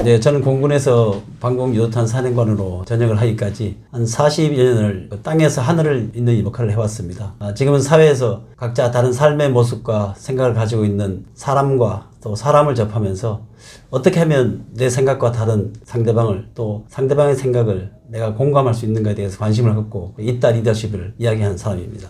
네, 저는 공군에서 방공유도탄 사령관으로 전역을 하기까지 한 40여 년을 땅에서 하늘을 잇는 역할을 해왔습니다. 지금은 사회에서 각자 다른 삶의 모습과 생각을 가지고 있는 사람과 또 사람을 접하면서 어떻게 하면 내 생각과 다른 상대방을 또 상대방의 생각을 내가 공감할 수 있는가에 대해서 관심을 갖고 이따 리더십을 이야기하는 사람입니다.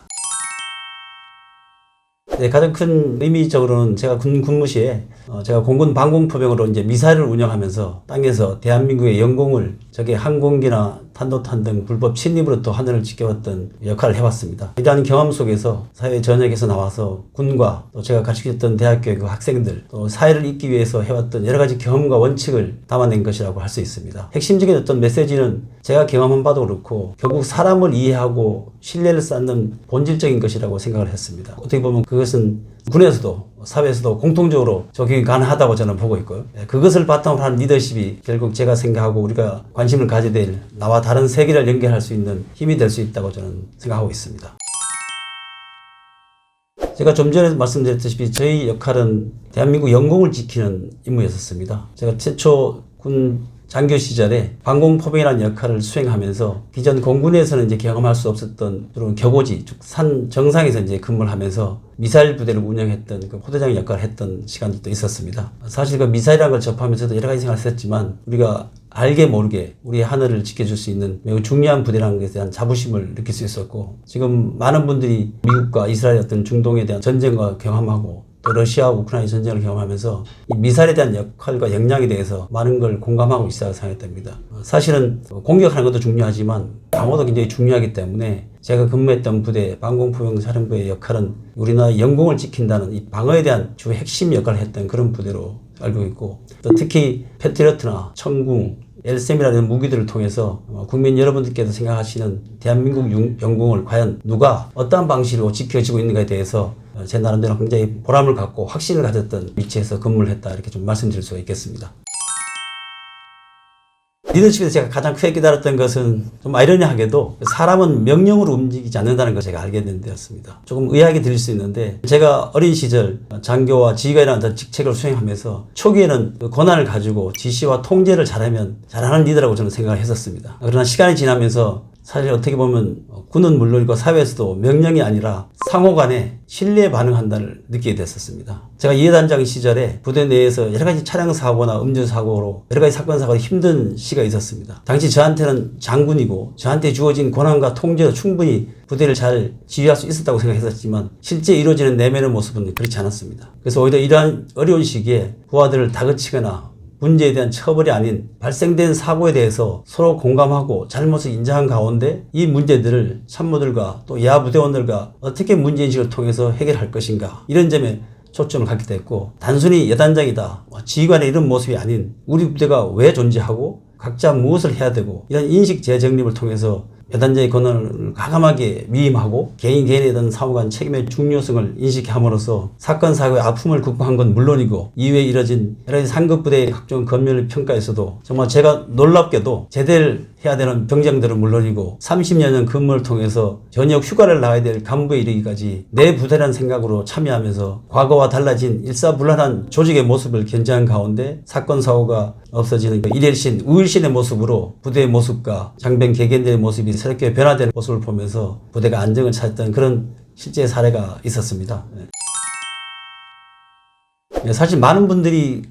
네, 가장 큰 의미적으로는 제가 근무 시에 제가 공군 방공포병으로 이제 미사일을 운영하면서 땅에서 대한민국의 영공을 적의 항공기나 탄도탄 등 불법 침입으로 또 하늘을 지켜왔던 역할을 해왔습니다. 이러한 경험 속에서 사회 전역에서 나와서 군과 또 제가 가르쳤던 대학교의 그 학생들 또 사회를 잇기 위해서 해왔던 여러 가지 경험과 원칙을 담아낸 것이라고 할 수 있습니다. 핵심적인 어떤 메시지는 제가 경험한 바도 그렇고 결국 사람을 이해하고 신뢰를 쌓는 본질적인 것이라고 생각을 했습니다. 어떻게 보면 그것은 군에서도 사회에서도 공통적으로 적용이 가능하다고 저는 보고 있고요. 그것을 바탕으로 한 리더십이 결국 제가 생각하고 우리가 관심을 가져야 될 나와 다른 세계를 연결할 수 있는 힘이 될 수 있다고 저는 생각하고 있습니다. 제가 좀 전에 말씀드렸다시피 저희 역할은 대한민국 영공을 지키는 임무였었습니다. 제가 최초 군 장교 시절에 방공포병이라는 역할을 수행하면서 기존 공군에서는 이제 경험할 수 없었던 그런 격오지, 즉 산 정상에서 이제 근무를 하면서 미사일 부대를 운영했던 그 포대장 역할을 했던 시간도 있었습니다. 사실 그 미사일이라는 걸 접하면서도 여러 가지 생각을 했지만 우리가 알게 모르게 우리의 하늘을 지켜줄 수 있는 매우 중요한 부대라는 것에 대한 자부심을 느낄 수 있었고 지금 많은 분들이 미국과 이스라엘 어떤 중동에 대한 전쟁과 경험하고 또 러시아와 우크라이나 전쟁을 경험하면서 이 미사일에 대한 역할과 역량에 대해서 많은 걸 공감하고 있다고 생각됩니다. 사실은 공격하는 것도 중요하지만 방어도 굉장히 중요하기 때문에 제가 근무했던 부대 방공포병 사령부의 역할은 우리나라의 영공을 지킨다는 이 방어에 대한 주 핵심 역할을 했던 그런 부대로 알고 있고 또 특히 패트리어트나 천궁 LSM이라는 무기들을 통해서 국민 여러분들께서 생각하시는 대한민국 영공을 과연 누가 어떠한 방식으로 지켜지고 있는가에 대해서 제 나름대로 굉장히 보람을 갖고 확신을 가졌던 위치에서 근무를 했다 이렇게 좀 말씀드릴 수가 있겠습니다. 리더십에서 제가 가장 크게 깨달았던 것은 좀 아이러니하게도 사람은 명령으로 움직이지 않는다는 것을 제가 알게 된 데였습니다. 조금 의아하게 들릴 수 있는데 제가 어린 시절 장교와 지휘관이라는 직책을 수행하면서 초기에는 그 권한을 가지고 지시와 통제를 잘하면 잘하는 리더라고 저는 생각을 했었습니다. 그러나 시간이 지나면서 사실 어떻게 보면 군은 물론이고 사회에서도 명령이 아니라 상호 간에 신뢰에 반응한다를 느끼게 됐었습니다. 제가 이해단장 시절에 부대 내에서 여러 가지 차량 사고나 음주 사고로 여러 가지 사건 사고로 힘든 시가 있었습니다. 당시 저한테는 장군이고 저한테 주어진 권한과 통제로 충분히 부대를 잘 지휘할 수 있었다고 생각했었지만 실제 이루어지는 내면의 모습은 그렇지 않았습니다. 그래서 오히려 이러한 어려운 시기에 부하들을 다그치거나 문제에 대한 처벌이 아닌 발생된 사고에 대해서 서로 공감하고 잘못을 인정한 가운데 이 문제들을 참모들과 또 야부대원들과 어떻게 문제인식을 통해서 해결할 것인가 이런 점에 초점을 갖게 됐고 단순히 여단장이다 지휘관의 이런 모습이 아닌 우리 부대가 왜 존재하고 각자 무엇을 해야 되고 이런 인식 재정립을 통해서 여단장의 권한을 과감하게 위임하고 개인에 대한 사무관 책임의 중요성을 인식함으로써 사건 사고의 아픔을 극복한 건 물론이고 이후에 이뤄진 여러 가지 상급부대의 각종 검열 평가에서도 정말 제가 놀랍게도 제대를 해야 되는 병장들은 물론이고 30여 년 근무를 통해서 전역 휴가를 나와야 될 간부에 이르기까지 내 부대라는 생각으로 참여하면서 과거와 달라진 일사불란한 조직의 모습을 견제한 가운데 사건 사고가 없어지는 일일신, 우일신의 모습으로 부대의 모습과 장병 개개인들의 모습이 새롭게 변화되는 모습을 보면서 부대가 안정을 찾았던 그런 실제 사례가 있었습니다. 사실 많은 분들이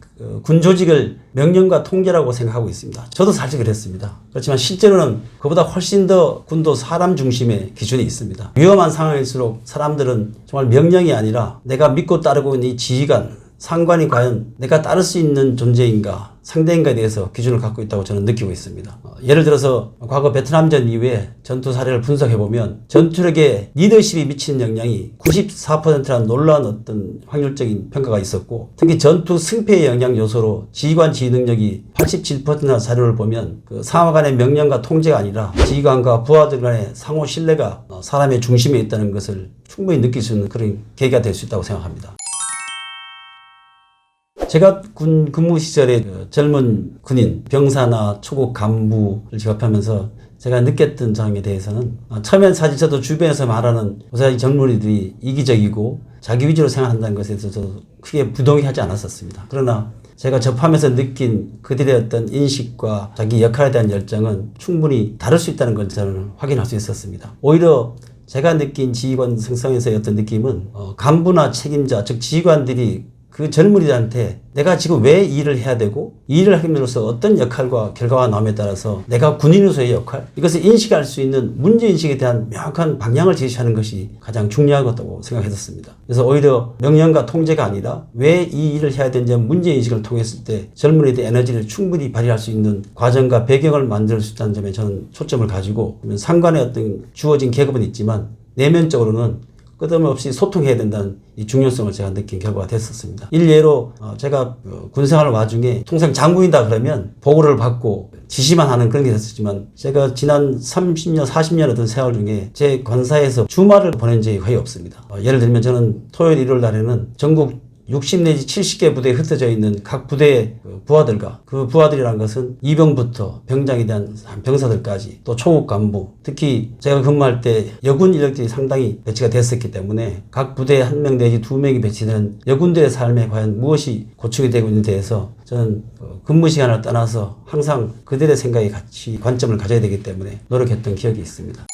군 조직을 명령과 통제라고 생각하고 있습니다. 저도 사실 그랬습니다. 그렇지만 실제로는 그보다 훨씬 더 군도 사람 중심의 기준이 있습니다. 위험한 상황일수록 사람들은 정말 명령이 아니라 내가 믿고 따르고 있는 이 지휘관, 상관이 과연 내가 따를 수 있는 존재인가 상대인가에 대해서 기준을 갖고 있다고 저는 느끼고 있습니다. 예를 들어서 과거 베트남전 이후에 전투 사례를 분석해보면 전투력에 리더십이 미치는 영향이 94%라는 놀라운 어떤 확률적인 평가가 있었고 특히 전투 승패의 영향 요소로 지휘관 지휘 능력이 87%나 사료를 보면 그 상하 간의 명령과 통제가 아니라 지휘관과 부하들 간의 상호 신뢰가 사람의 중심에 있다는 것을 충분히 느낄 수 있는 그런 계기가 될 수 있다고 생각합니다. 제가 군 근무 시절에 젊은 군인, 병사나 초급 간부를 지급하면서 제가 느꼈던 점에 대해서는 처음엔 사실 저도 주변에서 말하는 요새 젊은이들이 이기적이고 자기 위주로 생각한다는 것에 대해서 저도 크게 부동의하지 않았었습니다. 그러나 제가 접하면서 느낀 그들의 어떤 인식과 자기 역할에 대한 열정은 충분히 다를 수 있다는 걸 저는 확인할 수 있었습니다. 오히려 제가 느낀 지휘관 생성에서의 어떤 느낌은 간부나 책임자, 즉 지휘관들이 그 젊은이들한테 내가 지금 왜 이 일을 해야 되고 이 일을 함으로써 어떤 역할과 결과가 나옴에 따라서 내가 군인으로서의 역할, 이것을 인식할 수 있는 문제인식에 대한 명확한 방향을 제시하는 것이 가장 중요하다고 생각했었습니다. 그래서 오히려 명령과 통제가 아니라 왜 이 일을 해야 되는지 문제인식을 통했을 때 젊은이들의 에너지를 충분히 발휘할 수 있는 과정과 배경을 만들 수 있다는 점에 저는 초점을 가지고, 상관의 어떤 주어진 계급은 있지만 내면적으로는 끝없이 소통해야 된다는 이 중요성을 제가 느낀 결과가 됐었습니다. 일례로 제가 군생활 와중에 통상 장군이다 그러면 보고를 받고 지시만 하는 그런 게 됐었지만, 제가 지난 30년, 40년 어떤 세월 중에 제 관사에서 주말을 보낸 적이 거의 없습니다. 예를 들면 저는 토요일, 일요일 날에는 전국 60 내지 70개 부대에 흩어져 있는 각 부대의 부하들과, 그 부하들이라는 것은 이병부터 병장에 대한 병사들까지 또 초급 간부, 특히 제가 근무할 때 여군 인력들이 상당히 배치가 됐었기 때문에 각 부대에 한 명 내지 두 명이 배치되는 여군들의 삶에 과연 무엇이 고충이 되고 있는지에 대해서 저는 근무 시간을 떠나서 항상 그들의 생각에 같이 관점을 가져야 되기 때문에 노력했던 기억이 있습니다.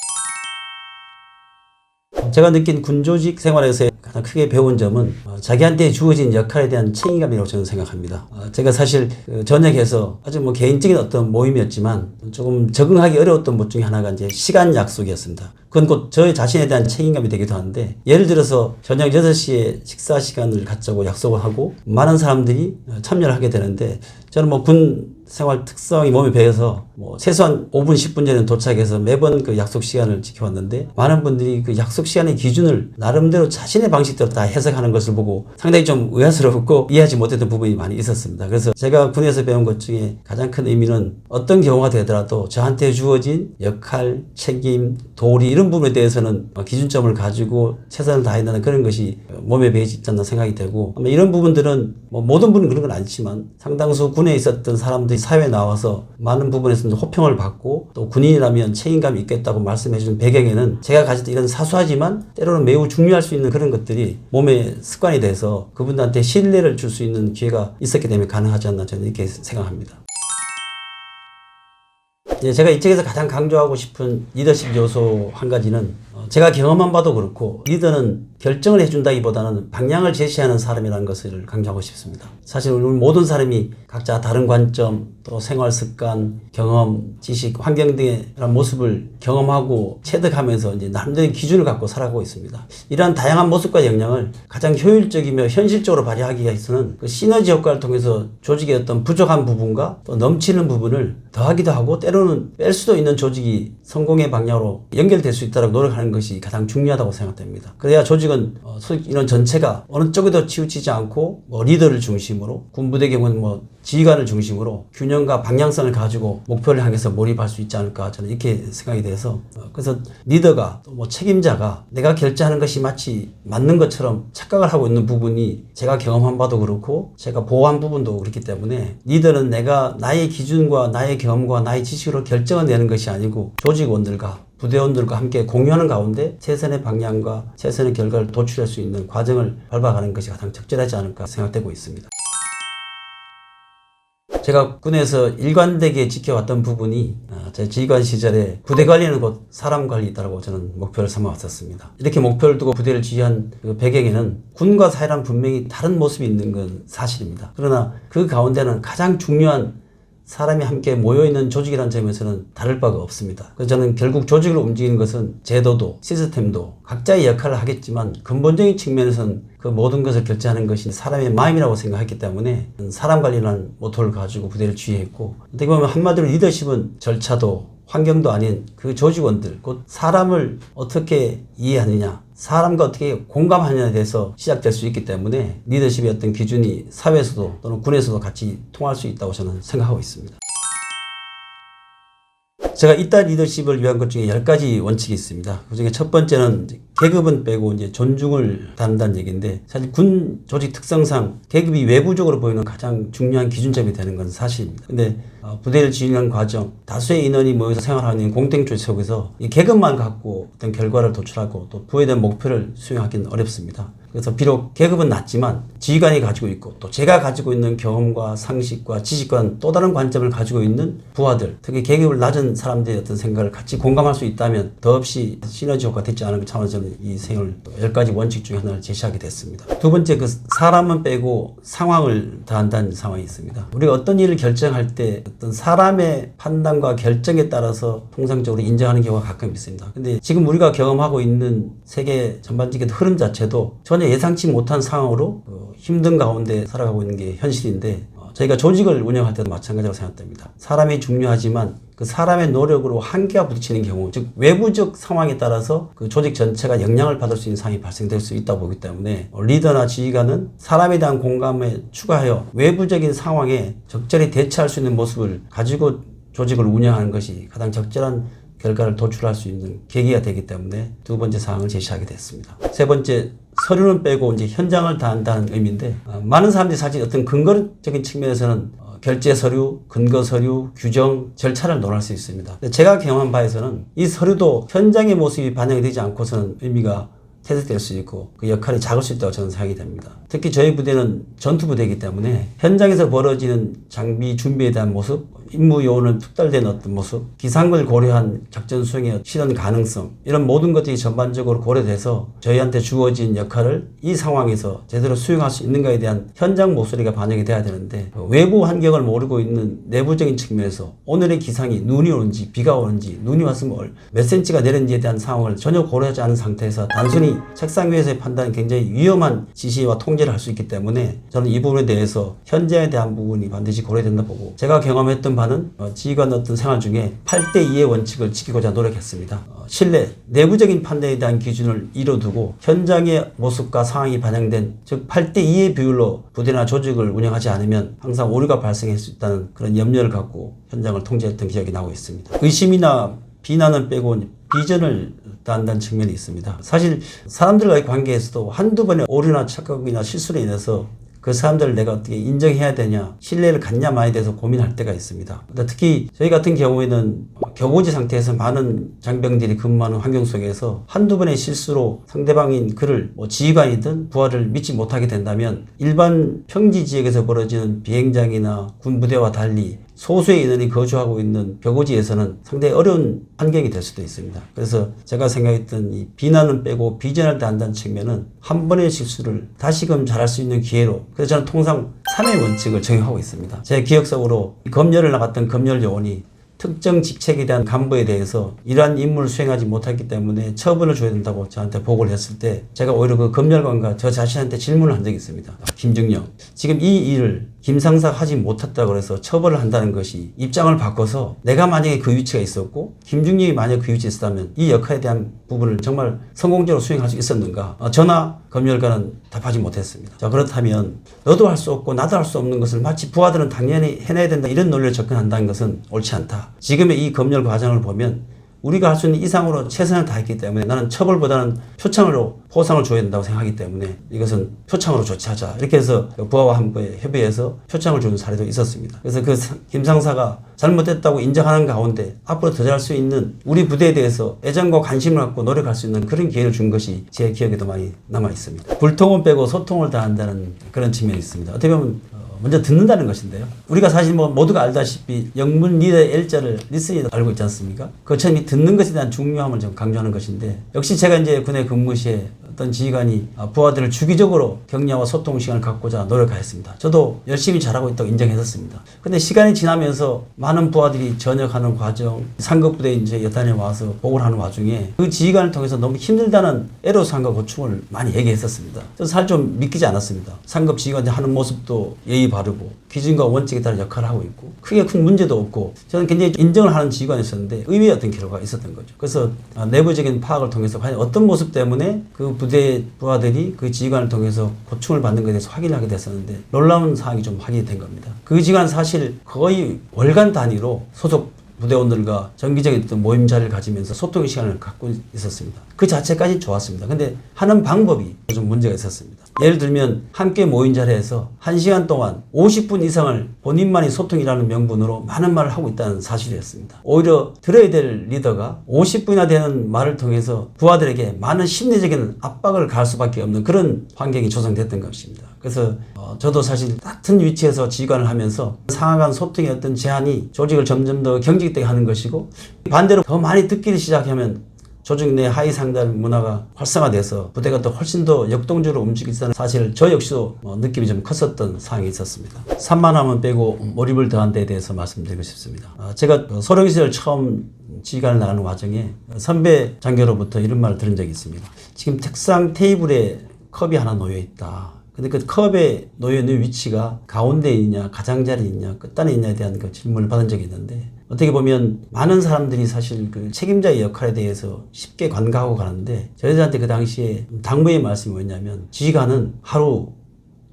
제가 느낀 군조직 생활에서 가장 크게 배운 점은 자기한테 주어진 역할에 대한 책임감이라고 저는 생각합니다. 제가 사실 전역에서 아주 개인적인 어떤 모임이었지만 조금 적응하기 어려웠던 것 중에 하나가 이제 시간 약속이었습니다. 그건 곧 저의 자신에 대한 책임감이 되기도 하는데, 예를 들어서 저녁 6시에 식사 시간을 갖자고 약속을 하고 많은 사람들이 참여를 하게 되는데, 저는 군 생활 특성이 몸에 배어서 최소한 5분, 10분 전에 도착해서 매번 그 약속 시간을 지켜왔는데, 많은 분들이 그 약속 시간의 기준을 나름대로 자신의 방식대로 다 해석하는 것을 보고 상당히 좀 의아스럽고 이해하지 못했던 부분이 많이 있었습니다. 그래서 제가 군에서 배운 것 중에 가장 큰 의미는 어떤 경우가 되더라도 저한테 주어진 역할, 책임, 도리 이런 부분에 대해서는 기준점을 가지고 최선을 다한다는 그런 것이 몸에 배이지 않나 생각이 되고, 아마 이런 부분들은 모든 분은 그런 건 아니지만 상당수 군에 있었던 사람들이 사회에 나와서 많은 부분에서 호평을 받고 또 군인이라면 책임감이 있겠다고 말씀해주는 배경에는 제가 가졌던 이런 사소하지만 때로는 매우 중요할 수 있는 그런 것들이 몸에 습관이 돼서 그분들한테 신뢰를 줄 수 있는 기회가 있었기 때문에 가능하지 않나 저는 이렇게 생각합니다. 제가 이 책에서 가장 강조하고 싶은 리더십 요소 한 가지는, 제가 경험한 바도 그렇고 리더는 결정을 해준다기보다는 방향을 제시하는 사람이라는 것을 강조하고 싶습니다. 사실 우리 모든 사람이 각자 다른 관점, 또 생활 습관, 경험, 지식, 환경 등의 이런 모습을 경험하고 체득하면서 이제 나름대로 기준을 갖고 살아가고 있습니다. 이러한 다양한 모습과 역량을 가장 효율적이며 현실적으로 발휘하기 위해서는 그 시너지 효과를 통해서 조직의 어떤 부족한 부분과 또 넘치는 부분을 더하기도 하고 때로는 뺄 수도 있는 조직이 성공의 방향으로 연결될 수 있도록 노력하는 것이 가장 중요하다고 생각됩니다. 그래야 조직은 이런 전체가 어느 쪽에도 치우치지 않고 리더를 중심으로, 군부대 경우는 지휘관을 중심으로 균형과 방향성을 가지고 목표를 향해서 몰입할 수 있지 않을까, 저는 이렇게 생각이 돼서, 그래서 리더가 또 책임자가 내가 결정하는 것이 마치 맞는 것처럼 착각을 하고 있는 부분이 제가 경험한 바도 그렇고 제가 보호한 부분도 그렇기 때문에, 리더는 내가 나의 기준과 나의 경험과 나의 지식으로 결정을 내는 것이 아니고 조직원들과 부대원들과 함께 공유하는 가운데 최선의 방향과 최선의 결과를 도출할 수 있는 과정을 밟아가는 것이 가장 적절하지 않을까 생각되고 있습니다. 제가 군에서 일관되게 지켜왔던 부분이 제 지휘관 시절에 부대 관리는 곧 사람 관리다라고 저는 목표를 삼아왔었습니다. 이렇게 목표를 두고 부대를 지휘한 그 배경에는 군과 사회랑 분명히 다른 모습이 있는 건 사실입니다. 그러나 그 가운데는 가장 중요한 사람이 함께 모여있는 조직이라는 점에서는 다를 바가 없습니다. 그래서 저는 결국 조직을 움직이는 것은 제도도 시스템도 각자의 역할을 하겠지만 근본적인 측면에서는 그 모든 것을 결정하는 것이 사람의 마음이라고 생각했기 때문에 사람 관리라는 모토를 가지고 부대를 지휘했고, 어떻게 보면 한마디로 리더십은 절차도 환경도 아닌 그 조직원들, 곧 사람을 어떻게 이해하느냐, 사람과 어떻게 공감하느냐에 대해서 시작될 수 있기 때문에 리더십의 어떤 기준이 사회에서도 또는 군에서도 같이 통할 수 있다고 저는 생각하고 있습니다. 제가 이딴 리더십을 위한 것 중에 10가지 원칙이 있습니다. 그 중에 첫 번째는 계급은 빼고 이제 존중을 다룬다는 얘기인데, 사실 군 조직 특성상 계급이 외부적으로 보이는 가장 중요한 기준점이 되는 건 사실입니다. 근데 부대를 지휘하는 과정, 다수의 인원이 모여서 생활하는 공동체 속에서 이 계급만 갖고 어떤 결과를 도출하고 또 부에 대한 목표를 수행하기는 어렵습니다. 그래서 비록 계급은 낮지만 지휘관이 가지고 있고 또 제가 가지고 있는 경험과 상식과 지식과는 또 다른 관점을 가지고 있는 부하들, 특히 계급을 낮은 사람들의 어떤 생각을 같이 공감할 수 있다면 더없이 시너지 효과가 되지 않은 차원에서 저는 이 생을 10가지 원칙 중에 하나를 제시하게 됐습니다. 두 번째, 그 사람은 빼고 상황을 다한다는 상황이 있습니다. 우리가 어떤 일을 결정할 때 어떤 사람의 판단과 결정에 따라서 통상적으로 인정하는 경우가 가끔 있습니다. 근데 지금 우리가 경험하고 있는 세계 전반적인 흐름 자체도 전혀 예상치 못한 상황으로 힘든 가운데 살아가고 있는 게 현실인데 저희가 조직을 운영할 때도 마찬가지라고 생각됩니다. 사람이 중요하지만 그 사람의 노력으로 한계가 부딪히는 경우, 즉 외부적 상황에 따라서 그 조직 전체가 영향을 받을 수 있는 상황이 발생될 수 있다고 보기 때문에 리더나 지휘관은 사람에 대한 공감에 추가하여 외부적인 상황에 적절히 대처할 수 있는 모습을 가지고 조직을 운영하는 것이 가장 적절한 결과를 도출할 수 있는 계기가 되기 때문에 두 번째 사항을 제시하게 됐습니다. 세 번째, 서류는 빼고 이제 현장을 다한다는 의미인데 많은 사람들이 사실 어떤 근거적인 측면에서는 결제 서류, 근거 서류, 규정, 절차를 논할 수 있습니다. 근데 제가 경험한 바에서는 이 서류도 현장의 모습이 반영이 되지 않고서는 의미가 퇴색될 수 있고 그 역할이 작을 수 있다고 저는 생각이 됩니다. 특히 저희 부대는 전투부대이기 때문에 현장에서 벌어지는 장비 준비에 대한 모습, 임무 요원을 특달된 어떤 모습, 기상을 고려한 작전 수행의 실현 가능성, 이런 모든 것들이 전반적으로 고려돼서 저희한테 주어진 역할을 이 상황에서 제대로 수행할 수 있는가에 대한 현장 목소리가 반영이 돼야 되는데 외부 환경을 모르고 있는 내부적인 측면에서 오늘의 기상이 눈이 오는지 비가 오는지 눈이 왔으면 몇 센치가 내렸는지에 대한 상황을 전혀 고려하지 않은 상태에서 단순히 책상 위에서의 판단은 굉장히 위험한 지시와 통제를 할 수 있기 때문에 저는 이 부분에 대해서 현장에 대한 부분이 반드시 고려된다 보고 제가 경험했던 바는 지휘관 어떤 생활 중에 8대2의 원칙을 지키고자 노력했습니다. 신뢰, 내부적인 판단에 대한 기준을 이뤄두고 현장의 모습과 상황이 반영된 즉 8대2의 비율로 부대나 조직을 운영하지 않으면 항상 오류가 발생할 수 있다는 그런 염려를 갖고 현장을 통제했던 기억이 나고 있습니다. 의심이나 비난은 빼고 비전을 다한다는 측면이 있습니다. 사실 사람들과의 관계에서도 한두 번의 오류나 착각이나 실수로 인해서 그 사람들을 내가 어떻게 인정해야 되냐, 신뢰를 갖냐 마에 대해서 고민할 때가 있습니다. 특히 저희 같은 경우에는 격오지 상태에서 많은 장병들이 근무하는 환경 속에서 한두 번의 실수로 상대방인 그를 지휘관이든 부하를 믿지 못하게 된다면 일반 평지 지역에서 벌어지는 비행장이나 군부대와 달리 소수의 인원이 거주하고 있는 격오지에서는 상당히 어려운 환경이 될 수도 있습니다. 그래서 제가 생각했던 이 비난은 빼고 비전을 다한다는 측면은 한 번의 실수를 다시금 잘할 수 있는 기회로, 그래서 저는 통상 3의 원칙을 적용하고 있습니다. 제 기억 속으로 검열을 나갔던 검열 요원이 특정 직책에 대한 간부에 대해서 이러한 임무를 수행하지 못했기 때문에 처분을 줘야 된다고 저한테 보고를 했을 때 제가 오히려 그 검열관과 저 자신한테 질문을 한 적이 있습니다. 김중영, 지금 이 일을 김 상사가 하지 못했다고 해서 처벌을 한다는 것이 입장을 바꿔서 내가 만약에 그 위치가 있었고 김중영이 만약 그 위치에 있었다면 이 역할에 대한 부분을 정말 성공적으로 수행할 수 있었는가? 저나 검열관은 답하지 못했습니다. 자, 그렇다면 너도 할 수 없고 나도 할 수 없는 것을 마치 부하들은 당연히 해내야 된다 이런 논리를 접근한다는 것은 옳지 않다. 지금의 이 검열 과정을 보면 우리가 할 수 있는 이상으로 최선을 다했기 때문에 나는 처벌보다는 표창으로 포상을 줘야 된다고 생각하기 때문에 이것은 표창으로 조치하자. 이렇게 해서 부하와 함께 협의해서 표창을 주는 사례도 있었습니다. 그래서 그 김 상사가 잘못했다고 인정하는 가운데 앞으로 더 잘할 수 있는 우리 부대에 대해서 애정과 관심을 갖고 노력할 수 있는 그런 기회를 준 것이 제 기억에도 많이 남아 있습니다. 불통은 빼고 소통을 다한다는 그런 측면이 있습니다. 어떻게 보면 먼저 듣는다는 것인데요. 우리가 사실 모두가 알다시피 영문 리더의 L자를 리스닝 알고 있지 않습니까? 그처럼 이 듣는 것에 대한 중요함을 좀 강조하는 것인데 역시 제가 이제 군의 근무 시에 어떤 지휘관이 부하들을 주기적으로 격려와 소통 시간을 갖고자 노력하였습니다. 저도 열심히 잘하고 있다고 인정했었습니다. 근데 시간이 지나면서 많은 부하들이 전역하는 과정, 상급부대에 이제 여단에 와서 보고를 하는 와중에 그 지휘관을 통해서 너무 힘들다는 애로사항과 고충을 많이 얘기했었습니다. 저는 사실 좀 믿기지 않았습니다. 상급 지휘관이 하는 모습도 예의 바르고 기준과 원칙에 따른 역할을 하고 있고 크게 큰 문제도 없고 저는 굉장히 인정을 하는 지휘관이었는데 의외의 어떤 결과가 있었던 거죠. 그래서 내부적인 파악을 통해서 과연 어떤 모습 때문에 그 부대 부하들이 그 지휘관을 통해서 고충을 받는 것에 대해서 확인을 하게 됐었는데 놀라운 사항이 좀 확인이 된 겁니다. 그 지휘관 사실 거의 월간 단위로 소속 부대원들과 정기적인 어떤 모임 자리를 가지면서 소통의 시간을 갖고 있었습니다. 그 자체까지 좋았습니다. 근데 하는 방법이 좀 문제가 있었습니다. 예를 들면 함께 모인 자리에서 1시간 동안 50분 이상을 본인만이 소통이라는 명분으로 많은 말을 하고 있다는 사실이었습니다. 오히려 들어야 될 리더가 50분이나 되는 말을 통해서 부하들에게 많은 심리적인 압박을 가할 수밖에 없는 그런 환경이 조성됐던 것입니다. 그래서 저도 사실 같은 위치에서 지휘관을 하면서 상하 간 소통의 어떤 제한이 조직을 점점 더 경직되게 하는 것이고, 반대로 더 많이 듣기를 시작하면 조직 내 하위 상달 문화가 활성화돼서 부대가 또 훨씬 더 역동적으로 움직일 수 있다는 사실, 저 역시도 느낌이 좀 컸었던 상황이 있었습니다. 산만함은 빼고 몰입을 더한 데에 대해서 말씀드리고 싶습니다. 제가 소령 시절 처음 지휘관을 나가는 과정에 선배 장교로부터 이런 말을 들은 적이 있습니다. 지금 책상 테이블에 컵이 하나 놓여 있다. 근데 그 컵에 놓여 있는 위치가 가운데에 있냐, 가장자리에 있냐, 끝단에 있냐에 대한 그 질문을 받은 적이 있는데, 어떻게 보면 많은 사람들이 사실 그 책임자의 역할에 대해서 쉽게 관가하고 가는데, 저희들한테 그 당시에 당부의 말씀이 뭐였냐면, 지휘관은 하루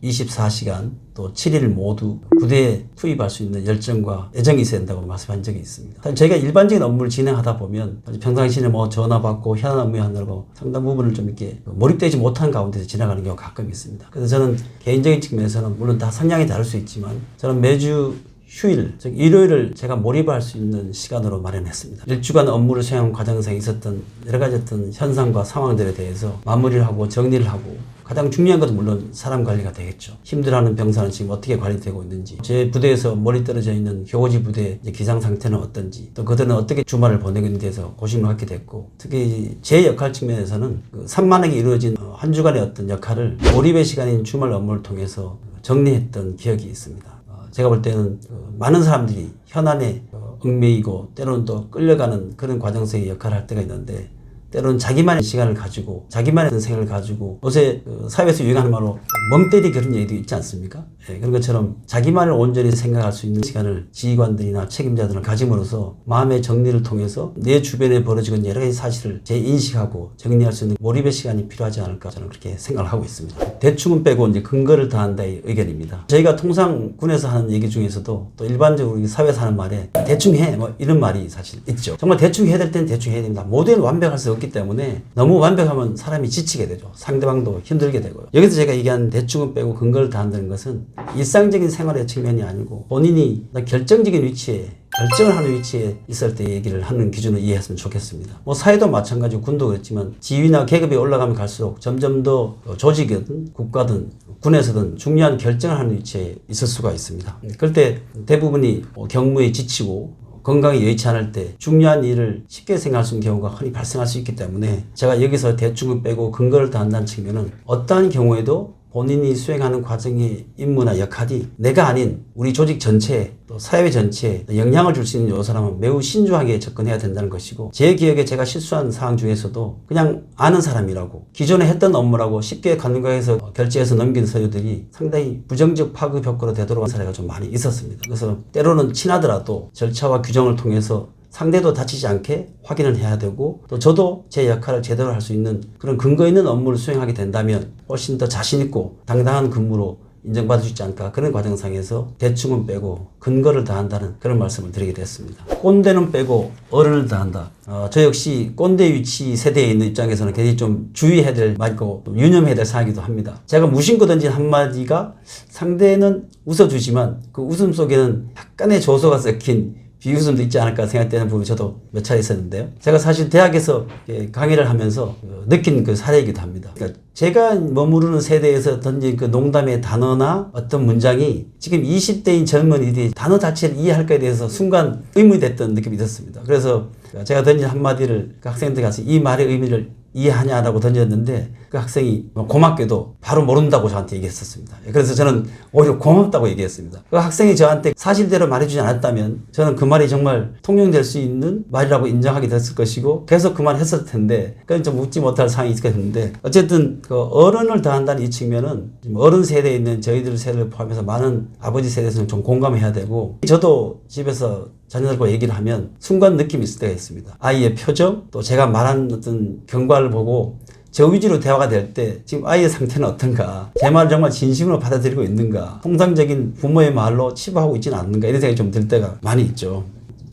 24시간 또 7일 모두 부대에 투입할 수 있는 열정과 애정이 있어야 된다고 말씀한 적이 있습니다. 사실 저희가 일반적인 업무를 진행하다 보면 평상시에 뭐 전화 받고 현안 업무 하느라고 상당 부분을 좀 이렇게 몰입되지 못한 가운데서 지나가는 경우가 가끔 있습니다. 그래서 저는 개인적인 측면에서는 물론 다 성향이 다를 수 있지만, 저는 매주 휴일, 즉 일요일을 제가 몰입할 수 있는 시간으로 마련했습니다. 일주간 업무를 수행하는 과정에서 있었던 여러 가지 어떤 현상과 상황들에 대해서 마무리를 하고 정리를 하고, 가장 중요한 것은 물론 사람 관리가 되겠죠. 힘들어하는 병사는 지금 어떻게 관리되고 있는지, 제 부대에서 멀리 떨어져 있는 교고지 부대 기상 상태는 어떤지, 또 그들은 어떻게 주말을 보내고 있는 데서 고심을 하게 됐고, 특히 제 역할 측면에서는 그 산만하게 이루어진 한 주간의 어떤 역할을 몰입의 시간인 주말 업무를 통해서 정리했던 기억이 있습니다. 제가 볼 때는 많은 사람들이 현안에 얽매이고 때로는 또 끌려가는 그런 과정에서의 역할을 할 때가 있는데, 때로는 자기만의 시간을 가지고 자기만의 생각을 가지고, 요새 사회에서 유행하는 말로 멍 때리기 그런 얘기도 있지 않습니까? 예, 그런 것처럼 자기만을 온전히 생각할 수 있는 시간을 지휘관들이나 책임자들은 가짐으로써 마음의 정리를 통해서 내 주변에 벌어지는 여러 가지 사실을 재인식하고 정리할 수 있는 몰입의 시간이 필요하지 않을까, 저는 그렇게 생각을 하고 있습니다. 대충은 빼고 이제 근거를 더한다의 의견입니다. 저희가 통상 군에서 하는 얘기 중에서도 또 일반적으로 사회에서 하는 말에 대충 해, 뭐 이런 말이 사실 있죠. 정말 대충 해야 될 때는 대충 해야 됩니다. 모두는 완벽할 수 없기 때문에 너무 완벽하면 사람이 지치게 되죠. 상대방도 힘들게 되고요. 여기서 제가 얘기한 대충은 빼고 근거를 더한다는 것은 일상적인 생활의 측면이 아니고, 본인이 결정적인 위치에, 결정을 하는 위치에 있을 때 얘기를 하는 기준으로 이해했으면 좋겠습니다. 뭐 사회도 마찬가지고 군도 그렇지만, 지위나 계급이 올라가면 갈수록 점점 더 조직이든 국가든 군에서든 중요한 결정을 하는 위치에 있을 수가 있습니다. 그럴 때 대부분이 경무에 지치고 건강이 여의치 않을 때 중요한 일을 쉽게 생각할 수 있는 경우가 흔히 발생할 수 있기 때문에, 제가 여기서 대충을 빼고 근거를 더한다는 측면은 어떠한 경우에도 본인이 수행하는 과정의 임무나 역할이 내가 아닌 우리 조직 전체에, 또 사회 전체에 영향을 줄 수 있는 요소라면 매우 신중하게 접근해야 된다는 것이고, 제 기억에 제가 실수한 사항 중에서도 그냥 아는 사람이라고 기존에 했던 업무라고 쉽게 간과해서 결제해서 넘긴 서류들이 상당히 부정적 파급 효과로 되도록 한 사례가 좀 많이 있었습니다. 그래서 때로는 친하더라도 절차와 규정을 통해서 상대도 다치지 않게 확인을 해야 되고, 또 저도 제 역할을 제대로 할 수 있는 그런 근거 있는 업무를 수행하게 된다면 훨씬 더 자신 있고 당당한 근무로 인정받을 수 있지 않을까, 그런 과정상에서 대충은 빼고 근거를 더한다는 그런 말씀을 드리게 됐습니다. 꼰대는 빼고 어른을 더한다. 저 역시 꼰대 위치 세대에 있는 입장에서는 굉장히 좀 주의해야 될 말이고 유념해야 될 사항이기도 합니다. 제가 무심코 던진 한마디가 상대는 웃어주지만 그 웃음 속에는 약간의 조소가 섞인 비웃음도 있지 않을까 생각되는 부분이 저도 몇 차례 있었는데요. 제가 사실 대학에서 강의를 하면서 느낀 그 사례이기도 합니다. 그러니까 제가 머무르는 세대에서 던진 그 농담의 단어나 어떤 문장이 지금 20대인 젊은이들이 단어 자체를 이해할까에 대해서 순간 의문이 됐던 느낌이 있었습니다. 그래서 제가 던진 한마디를 그 학생한테 가서 이 말의 의미를 이해하냐라고 던졌는데, 그 학생이 고맙게도 바로 모른다고 저한테 얘기했었습니다. 그래서 저는 오히려 고맙다고 얘기했습니다. 그 학생이 저한테 사실대로 말해주지 않았다면 저는 그 말이 정말 통용될 수 있는 말이라고 인정하게 됐을 것이고 계속 그 말을 했을 텐데, 그건 좀 웃지 못할 상황이 있었는데, 어쨌든 그 어른을 더한다는 이 측면은 어른 세대에 있는 저희들 세대를 포함해서 많은 아버지 세대에서는 좀 공감해야 되고, 저도 집에서 자녀들과 얘기를 하면 순간 느낌이 있을 때가 있습니다. 아이의 표정, 또 제가 말한 어떤 경과를 보고 저 위주로 대화가 될 때 지금 아이의 상태는 어떤가, 제 말을 정말 진심으로 받아들이고 있는가, 통상적인 부모의 말로 치부하고 있지는 않는가, 이런 생각이 좀 들 때가 많이 있죠.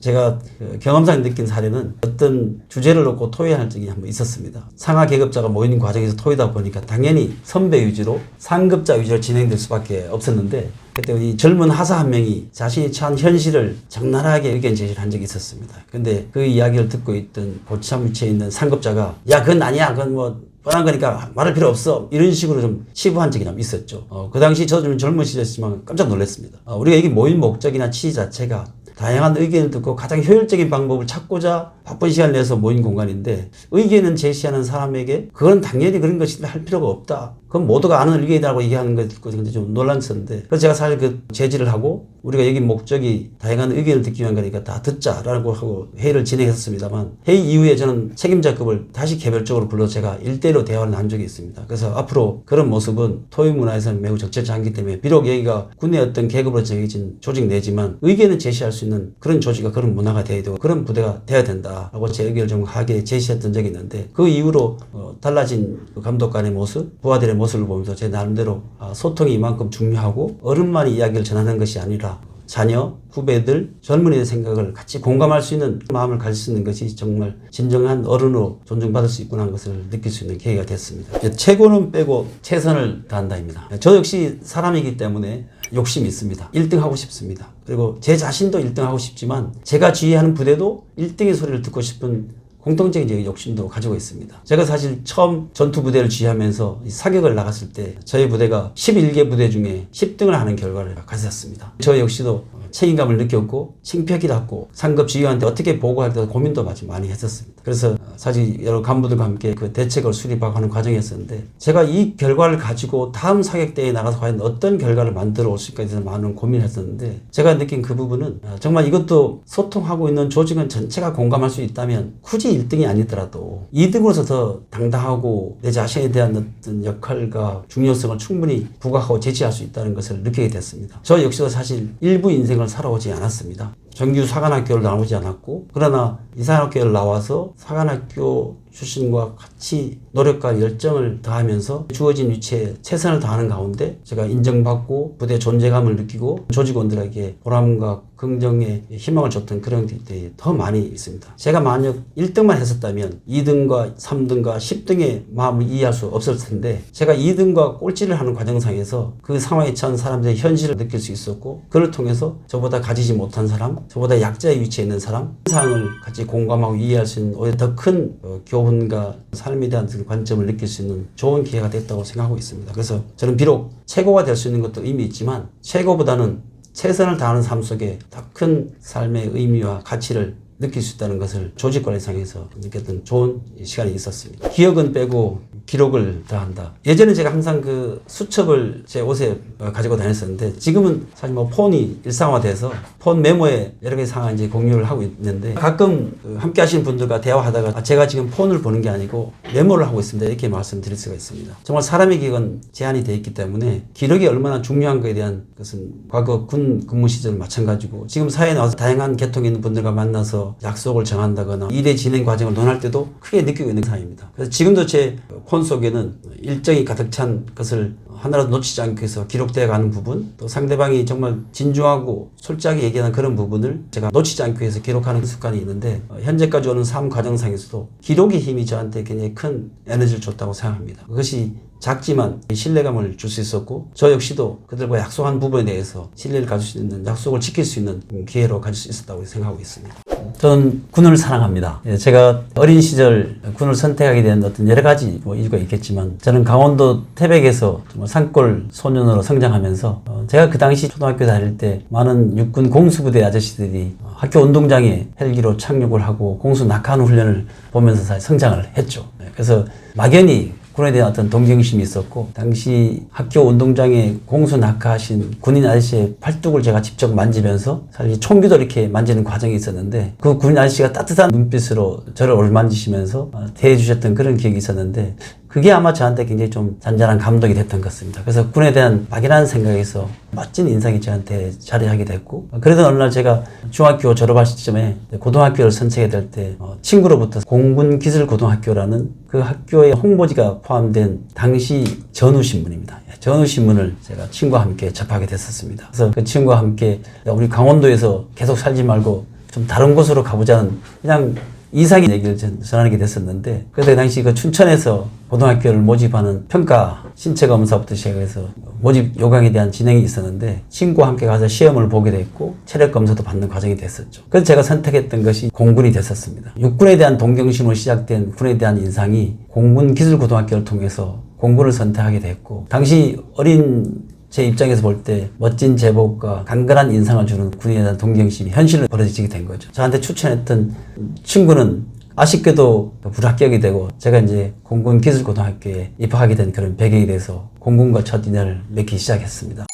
제가 경험상 느낀 사례는 어떤 주제를 놓고 토의할 적이 한번 있었습니다. 상하 계급자가 모이는 과정에서 토의다 보니까 당연히 선배 위주로 상급자 위주로 진행될 수밖에 없었는데 그때 이 젊은 하사 한 명이 자신이 처한 현실을 적나라하게 의견 제시를 한 적이 있었습니다. 근데 그 이야기를 듣고 있던 고참 위치에 있는 상급자가 야 그건 아니야 그건 뭐 뻔한 거니까 말할 필요 없어 이런 식으로 좀 치부한 적이 좀 있었죠. 그 당시 저도 좀 젊은 시절이지만 깜짝 놀랐습니다. 우리가 여기 모인 목적이나 취지 자체가 다양한 의견을 듣고 가장 효율적인 방법을 찾고자 바쁜 시간을 내서 모인 공간인데 의견을 제시하는 사람에게 그건 당연히 그런 것이 할 필요가 없다. 그건 모두가 아는 의견이라고 얘기하는 거 듣고 근데 좀 논란스러운데 그래서 제가 사실 그 제지를 하고 우리가 여기 목적이 다양한 의견을 듣기 위한 거니까 다 듣자라고 하고 회의를 진행했었습니다만 회의 이후에 저는 책임자급을 다시 개별적으로 불러서 제가 1대1로 대화를 한 적이 있습니다. 그래서 앞으로 그런 모습은 토의 문화에서는 매우 적절치 않기 때문에 비록 여기가 군의 어떤 계급으로 정해진 조직 내지만 의견을 제시할 수 있는 그런 조직과 그런 문화가 돼야 되고 그런 부대가 돼야 된다라고 제 의견을 좀 강하게 제시했던 적이 있는데 그 이후로 달라진 감독관의 모습, 부하들의 모습을 보면서 제 나름대로 소통이 이만큼 중요하고 어른만이 이야기를 전하는 것이 아니라 자녀, 후배들, 젊은이의 생각을 같이 공감할 수 있는 마음을 가질 수 있는 것이 정말 진정한 어른으로 존중받을 수 있구나 하는 것을 느낄 수 있는 계기가 됐습니다. 최고는 빼고 최선을 다한다입니다. 저 역시 사람이기 때문에 욕심이 있습니다. 1등 하고 싶습니다. 그리고 제 자신도 1등 하고 싶지만 제가 지휘하는 부대도 1등의 소리를 듣고 싶은 공통적인 욕심도 가지고 있습니다. 제가 사실 처음 전투부대를 지휘하면서 사격을 나갔을 때 저희 부대가 11개 부대 중에 10등을 하는 결과를 가졌습니다. 저 역시도 책임감을 느꼈고 창피하기도 하고 상급 지휘관한테 어떻게 보고할 때 고민도 많이 했었습니다. 그래서 사실 여러 간부들과 함께 그 대책을 수립하고 하는 과정이었었는데 제가 이 결과를 가지고 다음 사격대에 나가서 과연 어떤 결과를 만들어 올 수 있을까에 대해서 많은 고민을 했었는데 제가 느낀 그 부분은 정말 이것도 소통하고 있는 조직은 전체가 공감할 수 있다면 굳이 1등이 아니더라도 2등으로서 더 당당하고 내 자신에 대한 어떤 역할과 중요성을 충분히 부각하고 제시할 수 있다는 것을 느끼게 됐습니다. 저 역시도 사실 일부 인생을 살아오지 않았습니다. 정규 사관학교를 나오지 않았고 그러나 이 사관학교를 나와서 사관학교 출신과 같이 노력과 열정을 다하면서 주어진 위치에 최선을 다하는 가운데 제가 인정받고 부대 존재감을 느끼고 조직원들에게 보람과 긍정의 희망을 줬던 그런 일들이 더 많이 있습니다. 제가 만약 1등만 했었다면 2등과 3등과 10등의 마음을 이해할 수 없었을 텐데 제가 2등과 꼴찌를 하는 과정상에서 그 상황에 처한 사람들의 현실을 느낄 수 있었고 그를 통해서 저보다 가지지 못한 사람, 저보다 약자의 위치에 있는 사람 상황을 같이 공감하고 이해할 수 있는 오히려 더 큰 교훈과 삶에 대한 관점을 느낄 수 있는 좋은 기회가 됐다고 생각하고 있습니다. 그래서 저는 비록 최고가 될 수 있는 것도 의미 있지만 최고보다는 최선을 다하는 삶 속에 더 큰 삶의 의미와 가치를 느낄 수 있다는 것을 조직관리상에서 느꼈던 좋은 시간이 있었습니다. 기억은 빼고 기록을 더한다. 예전에 제가 항상 그 수첩을 제 옷에 가지고 다녔었는데 지금은 사실 뭐 폰이 일상화돼서 폰 메모에 여러 가지 상황 이제 공유를 하고 있는데 가끔 함께 하시는 분들과 대화하다가 제가 지금 폰을 보는 게 아니고 메모를 하고 있습니다. 이렇게 말씀드릴 수가 있습니다. 정말 사람의 기억은 제한이 되어 있기 때문에 기록이 얼마나 중요한 것에 대한 것은 과거 군 근무 시절 마찬가지고 지금 사회에 나와서 다양한 계통에 있는 분들과 만나서 약속을 정한다거나 일의 진행 과정을 논할 때도 크게 느끼고 있는 상황입니다. 그래서 지금도 제 폰 속에는 일정이 가득 찬 것을 하나라도 놓치지 않기 위해서 기록되어 가는 부분 또 상대방이 정말 진중하고 솔직하게 얘기하는 그런 부분을 제가 놓치지 않기 위해서 기록하는 습관이 있는데 현재까지 오는 삶 과정상에서도 기록의 힘이 저한테 굉장히 큰 에너지를 줬다고 생각합니다. 그것이 작지만 신뢰감을 줄 수 있었고 저 역시도 그들과 약속한 부분에 대해서 신뢰를 가질 수 있는 약속을 지킬 수 있는 기회로 가질 수 있었다고 생각하고 있습니다. 저는 군을 사랑합니다. 제가 어린 시절 군을 선택하게 된 어떤 여러 가지 이유가 있겠지만 저는 강원도 태백에서 정말 산골 소년으로 성장하면서 제가 그 당시 초등학교 다닐 때 많은 육군 공수부대 아저씨들이 학교 운동장에 헬기로 착륙을 하고 공수 낙하하는 훈련을 보면서 사실 성장을 했죠. 그래서 막연히 군에 대한 어떤 동경심이 있었고 당시 학교 운동장에 공수 낙하하신 군인 아저씨의 팔뚝을 제가 직접 만지면서 사실 총기도 이렇게 만지는 과정이 있었는데 그 군인 아저씨가 따뜻한 눈빛으로 저를 올만지시면서 대해주셨던 그런 기억이 있었는데 그게 아마 저한테 굉장히 좀 잔잔한 감동이 됐던 것 같습니다. 그래서 군에 대한 막연한 생각에서 멋진 인상이 저한테 자리하게 됐고 그래서 어느 날 제가 중학교 졸업할 시점에 고등학교를 선택해야 될 때 친구로부터 공군기술고등학교라는 그 학교의 홍보지가 포함된 당시 전우신문입니다. 전우신문을 제가 친구와 함께 접하게 됐었습니다. 그래서 그 친구와 함께 우리 강원도에서 계속 살지 말고 좀 다른 곳으로 가보자는 그냥 이상의 얘기를 전하게 됐었는데, 그때 당시 그 춘천에서 고등학교를 모집하는 평가 신체 검사부터 시작해서 모집 요강에 대한 진행이 있었는데, 친구와 함께 가서 시험을 보게 됐고 체력 검사도 받는 과정이 됐었죠. 그래서 제가 선택했던 것이 공군이 됐었습니다. 육군에 대한 동경심으로 시작된 군에 대한 인상이 공군기술고등학교를 통해서 공군을 선택하게 됐고, 당시 어린 제 입장에서 볼 때 멋진 제복과 강건한 인상을 주는 군인에 대한 동경심이 현실로 벌어지게 된 거죠. 저한테 추천했던 친구는 아쉽게도 불합격이 되고, 제가 이제 공군기술고등학교에 입학하게 된 그런 배경이 돼서 공군과 첫 인연을 맺기 시작했습니다.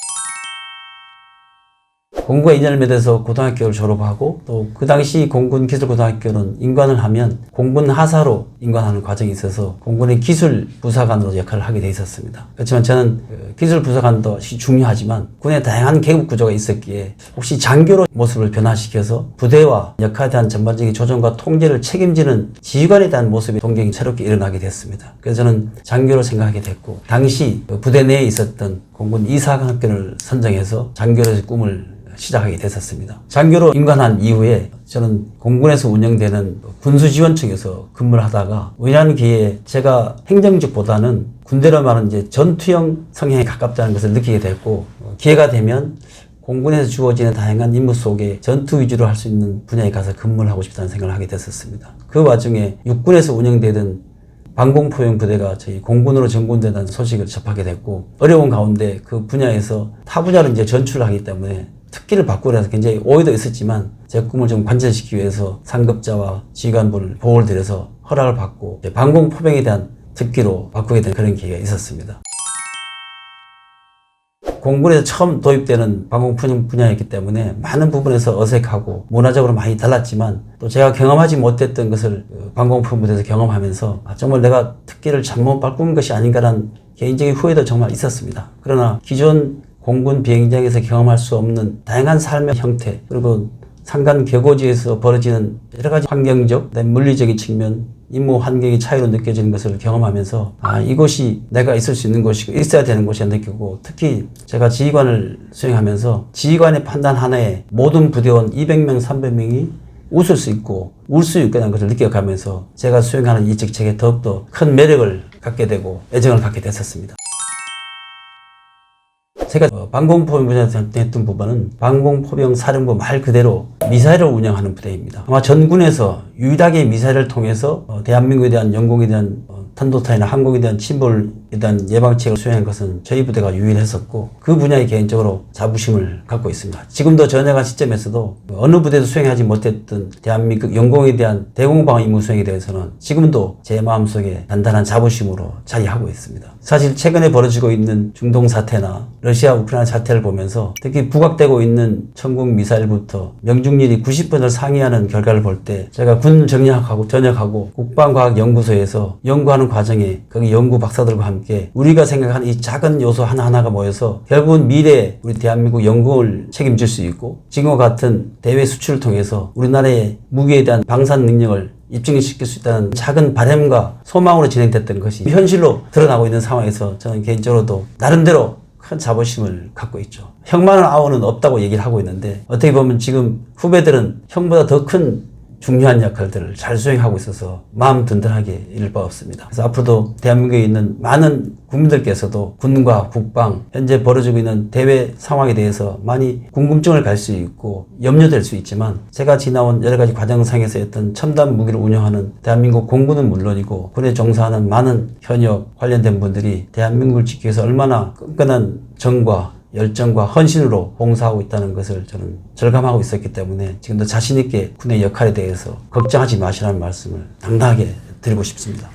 공군과 인연을 맺어서 고등학교를 졸업하고, 또 그 당시 공군기술고등학교는 임관을 하면 공군 하사로 임관하는 과정이 있어서 공군의 기술부사관으로 역할을 하게 돼 있었습니다. 그렇지만 저는 기술부사관도 중요하지만 군의 다양한 계급 구조가 있었기에 혹시 장교로 모습을 변화시켜서 부대와 역할에 대한 전반적인 조정과 통제를 책임지는 지휘관에 대한 모습의 동경이 새롭게 일어나게 됐습니다. 그래서 저는 장교로 생각하게 됐고, 당시 부대 내에 있었던 공군 이사관학교를 선정해서 장교로의 꿈을 시작하게 됐었습니다. 장교로 임관한 이후에 저는 공군에서 운영되는 군수지원청에서 근무를 하다가 우연한 기회에 제가 행정직보다는 군대로 말하는 이제 전투형 성향에 가깝다는 것을 느끼게 됐고, 기회가 되면 공군에서 주어지는 다양한 임무 속에 전투 위주로 할 수 있는 분야에 가서 근무를 하고 싶다는 생각을 하게 됐었습니다. 그 와중에 육군에서 운영되던 방공포용 부대가 저희 공군으로 전군된다는 소식을 접하게 됐고, 어려운 가운데 그 분야에서 타 분야로 이제 전출을 하기 때문에 특기를 바꾸려 해서 굉장히 오해도 있었지만 제 꿈을 좀 관철시키기 위해서 상급자와 지휘관분을 보호를 드려서 허락을 받고 방공포병에 대한 특기로 바꾸게 된 그런 기회가 있었습니다. 공군에서 처음 도입되는 방공포용 분야였기 때문에 많은 부분에서 어색하고 문화적으로 많이 달랐지만, 또 제가 경험하지 못했던 것을 방공포용 부대에서 경험하면서 정말 내가 특기를 잘못 바꾼 것이 아닌가라는 개인적인 후회도 정말 있었습니다. 그러나 기존 공군 비행장에서 경험할 수 없는 다양한 삶의 형태, 그리고 상간 격오지에서 벌어지는 여러 가지 환경적, 물리적인 측면, 임무 환경의 차이로 느껴지는 것을 경험하면서 이곳이 내가 있을 수 있는 곳이고 있어야 되는 곳이라 느끼고, 특히 제가 지휘관을 수행하면서 지휘관의 판단 하나에 모든 부대원 200명, 300명이 웃을 수 있고 울 수 있다는 것을 느껴가면서 제가 수행하는 이 직책에 더욱더 큰 매력을 갖게 되고 애정을 갖게 됐었습니다. 제가 방공포병 분야에서 했던 부분은 방공포병 사령부 말 그대로 미사일을 운영하는 부대입니다. 아마 전군에서 유일하게 미사일을 통해서 대한민국에 대한 영공에 대한 탄도탄이나 항공에 대한 침몰에 대한 예방책을 수행한 것은 저희 부대가 유일했었고, 그 분야에 개인적으로 자부심을 갖고 있습니다. 지금도 전역한 시점에서도 어느 부대도 수행하지 못했던 대한민국 영공에 대한 대공방어 임무 수행에 대해서는 지금도 제 마음속에 단단한 자부심으로 자리하고 있습니다. 사실 최근에 벌어지고 있는 중동 사태나 러시아 우크라이나 사태를 보면서 특히 부각되고 있는 천국 미사일부터 명중률이 90%를 상회하는 결과를 볼 때, 제가 군 전역하고 국방과학연구소에서 연구하는 과정에 거기 연구 박사들과 함께 우리가 생각하는 이 작은 요소 하나하나가 모여서 결국은 미래에 우리 대한민국 영공을 책임질 수 있고, 지금과 같은 대외 수출을 통해서 우리나라의 무기에 대한 방산 능력을 입증시킬 수 있다는 작은 바람과 소망으로 진행됐던 것이 현실로 드러나고 있는 상황에서 저는 개인적으로도 나름대로 큰 자부심을 갖고 있죠. 형만한 아우는 없다고 얘기를 하고 있는데, 어떻게 보면 지금 후배들은 형보다 더 큰 중요한 역할들을 잘 수행하고 있어서 마음 든든하게 이를 바 없습니다. 그래서 앞으로도 대한민국에 있는 많은 국민들께서도 군과 국방, 현재 벌어지고 있는 대외 상황에 대해서 많이 궁금증을 갈 수 있고 염려될 수 있지만, 제가 지나온 여러 가지 과정상에서 어떤 첨단 무기를 운영하는 대한민국 공군은 물론이고 군에 종사하는 많은 현역 관련된 분들이 대한민국을 지키기 위해서 얼마나 끈끈한 정과 열정과 헌신으로 봉사하고 있다는 것을 저는 절감하고 있었기 때문에 지금도 자신있게 군의 역할에 대해서 걱정하지 마시라는 말씀을 당당하게 드리고 싶습니다.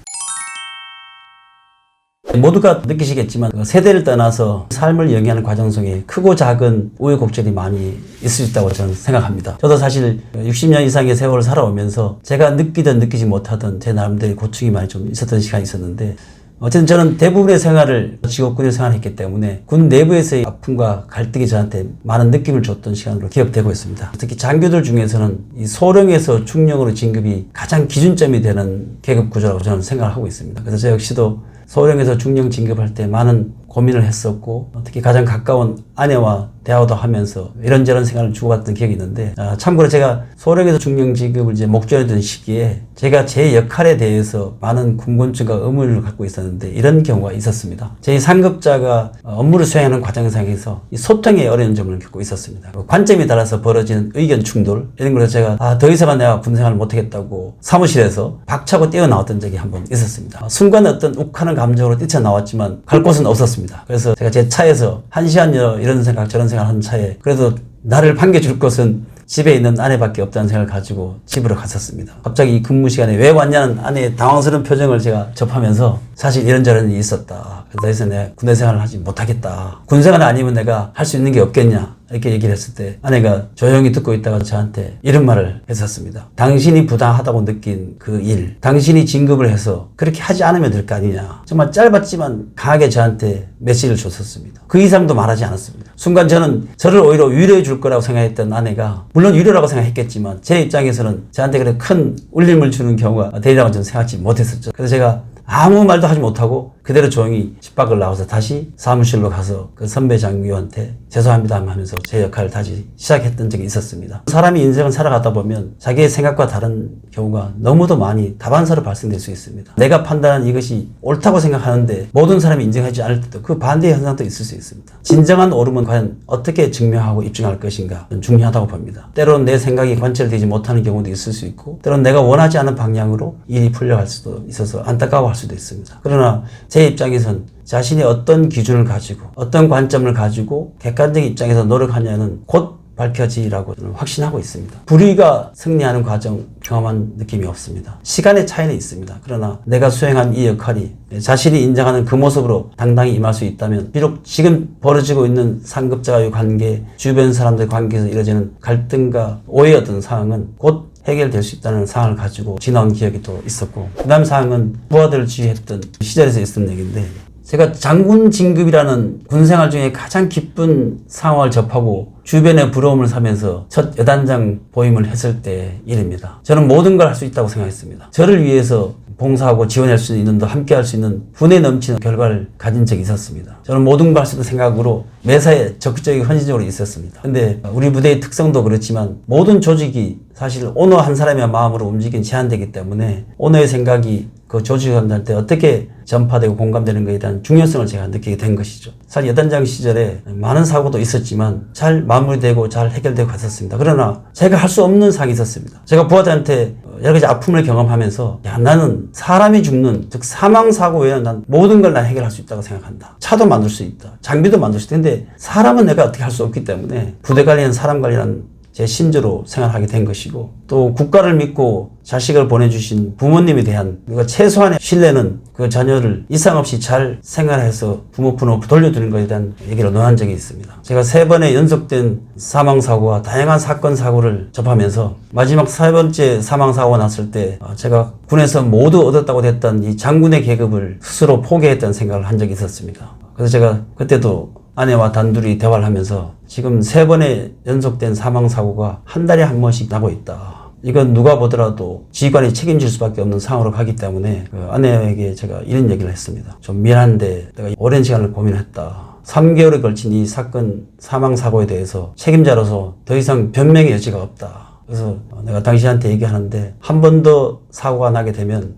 모두가 느끼시겠지만 세대를 떠나서 삶을 영위하는 과정 속에 크고 작은 우여곡절이 많이 있을 수 있다고 저는 생각합니다. 저도 사실 60년 이상의 세월을 살아오면서 제가 느끼든 느끼지 못하던 제 나름대로의 고충이 많이 좀 있었던 시간이 있었는데, 어쨌든 저는 대부분의 생활을 직업군에 생활했기 때문에 군 내부에서의 아픔과 갈등이 저한테 많은 느낌을 줬던 시간으로 기억되고 있습니다. 특히 장교들 중에서는 이 소령에서 중령으로 진급이 가장 기준점이 되는 계급 구조라고 저는 생각을 하고 있습니다. 그래서 저 역시도 소령에서 중령 진급할 때 많은 고민을 했었고, 특히 가장 가까운 아내와 대화도 하면서 이런저런 생각을 주고받던 기억이 있는데, 참고로 제가 소령에서 중령 지급을 이제 목전했던 시기에 제가 제 역할에 대해서 많은 궁금증과 의문을 갖고 있었는데 이런 경우가 있었습니다. 저희 상급자가 업무를 수행하는 과정상에서 이 소통에 어려운 점을 겪고 있었습니다. 관점이 달라서 벌어지는 의견 충돌, 이런 걸로 제가 더 이상은 내가 군생활을 못하겠다고 사무실에서 박차고 뛰어나왔던 적이 한 번 있었습니다. 순간 어떤 욱하는 감정으로 뛰쳐나왔지만 갈 곳은 없었습니다. 그래서 제가 제 차에서 1시간여 이런 생각 저런 생각 하는 차에 그래도 나를 반겨줄 것은 집에 있는 아내밖에 없다는 생각을 가지고 집으로 갔었습니다. 갑자기 이 근무 시간에 왜 왔냐는 아내의 당황스러운 표정을 제가 접하면서 사실 이런저런 일이 있었다. 그래서 내가 군대 생활을 하지 못하겠다. 군 생활 아니면 내가 할 수 있는 게 없겠냐. 이렇게 얘기를 했을 때 아내가 조용히 듣고 있다가 저한테 이런 말을 했었습니다. 당신이 부당하다고 느낀 그 일, 당신이 진급을 해서 그렇게 하지 않으면 될 거 아니냐. 정말 짧았지만 강하게 저한테 메시지를 줬었습니다. 그 이상도 말하지 않았습니다. 순간 저는 저를 오히려 위로해 줄 거라고 생각했던 아내가, 물론 위로라고 생각했겠지만 제 입장에서는 저한테 그렇게 큰 울림을 주는 경우가 되리라고 저는 생각하지 못했었죠. 그래서 제가 아무 말도 하지 못하고 그대로 조용히 집 밖을 나와서 다시 사무실로 가서 그 선배 장교한테 죄송합니다 하면서 제 역할을 다시 시작했던 적이 있었습니다. 사람이 인생을 살아가다 보면 자기의 생각과 다른 경우가 너무도 많이 다반사로 발생될 수 있습니다. 내가 판단한 이것이 옳다고 생각하는데 모든 사람이 인정하지 않을 때도 그 반대의 현상도 있을 수 있습니다. 진정한 옳음은 과연 어떻게 증명하고 입증할 것인가 중요하다고 봅니다. 때로는 내 생각이 관철되지 못하는 경우도 있을 수 있고, 때로는 내가 원하지 않은 방향으로 일이 풀려갈 수도 있어서 안타까워할 수도 있습니다. 그러나 제 입장에선 자신이 어떤 기준을 가지고 어떤 관점을 가지고 객관적인 입장에서 노력하냐는 곧 밝혀지리라고 저는 확신하고 있습니다. 불의가 승리하는 과정 경험한 느낌이 없습니다. 시간의 차이는 있습니다. 그러나 내가 수행한 이 역할이 자신이 인정하는 그 모습으로 당당히 임할 수 있다면, 비록 지금 벌어지고 있는 상급자와의 관계, 주변 사람들의 관계에서 이루어지는 갈등과 오해의 어떤 상황은 곧 해결될 수 있다는 상황을 가지고 지나온 기억이 또 있었고, 그 다음 상황은 부하들을 지휘했던 시절에서 있었던 얘기인데, 제가 장군 진급이라는 군생활 중에 가장 기쁜 상황을 접하고 주변의 부러움을 사면서 첫 여단장 보임을 했을 때 일입니다. 저는 모든 걸 할 수 있다고 생각했습니다. 저를 위해서 봉사하고 지원할 수 있는, 더 함께 할 수 있는 분에 넘치는 결과를 가진 적이 있었습니다. 저는 모든 걸 할 수 있는 생각으로 매사에 적극적이고 헌신적으로 있었습니다. 근데 우리 부대의 특성도 그렇지만 모든 조직이 사실 오너 한 사람의 마음으로 움직이긴 제한되기 때문에 오너의 생각이 그 조직원들한테 어떻게 전파되고 공감되는 것에 대한 중요성을 제가 느끼게 된 것이죠. 사실 여단장 시절에 많은 사고도 있었지만 잘 마무리되고 잘 해결되고 갔었습니다. 그러나 제가 할 수 없는 상황이 있었습니다. 제가 부하들한테 여러 가지 아픔을 경험하면서, 나는 사람이 죽는, 즉 사망사고 외에는 난 모든 걸 난 해결할 수 있다고 생각한다. 차도 만들 수 있다. 장비도 만들 수 있다. 근데 사람은 내가 어떻게 할 수 없기 때문에 부대 관리는 사람 관리라는 제 신조로 생활하게 된 것이고, 또 국가를 믿고 자식을 보내주신 부모님에 대한 최소한의 신뢰는 그 자녀를 이상 없이 잘 생활해서 부모 푸는 돌려주는 것에 대한 얘기를 논한 적이 있습니다. 제가 3번의 연속된 사망사고와 다양한 사건 사고를 접하면서 마지막 3번째 사망사고가 났을 때 제가 군에서 모두 얻었다고 됐던 이 장군의 계급을 스스로 포기했다는 생각을 한 적이 있었습니다. 그래서 제가 그때도 아내와 단둘이 대화를 하면서 지금 3번의 연속된 사망사고가 한 달에 한 번씩 나고 있다. 이건 누가 보더라도 지휘관이 책임질 수밖에 없는 상황으로 가기 때문에 그 아내에게 제가 이런 얘기를 했습니다. 좀 미안한데 내가 오랜 시간을 고민했다. 3개월에 걸친 이 사건 사망사고에 대해서 책임자로서 더 이상 변명의 여지가 없다. 그래서 내가 당신한테 얘기하는데 한 번 더 사고가 나게 되면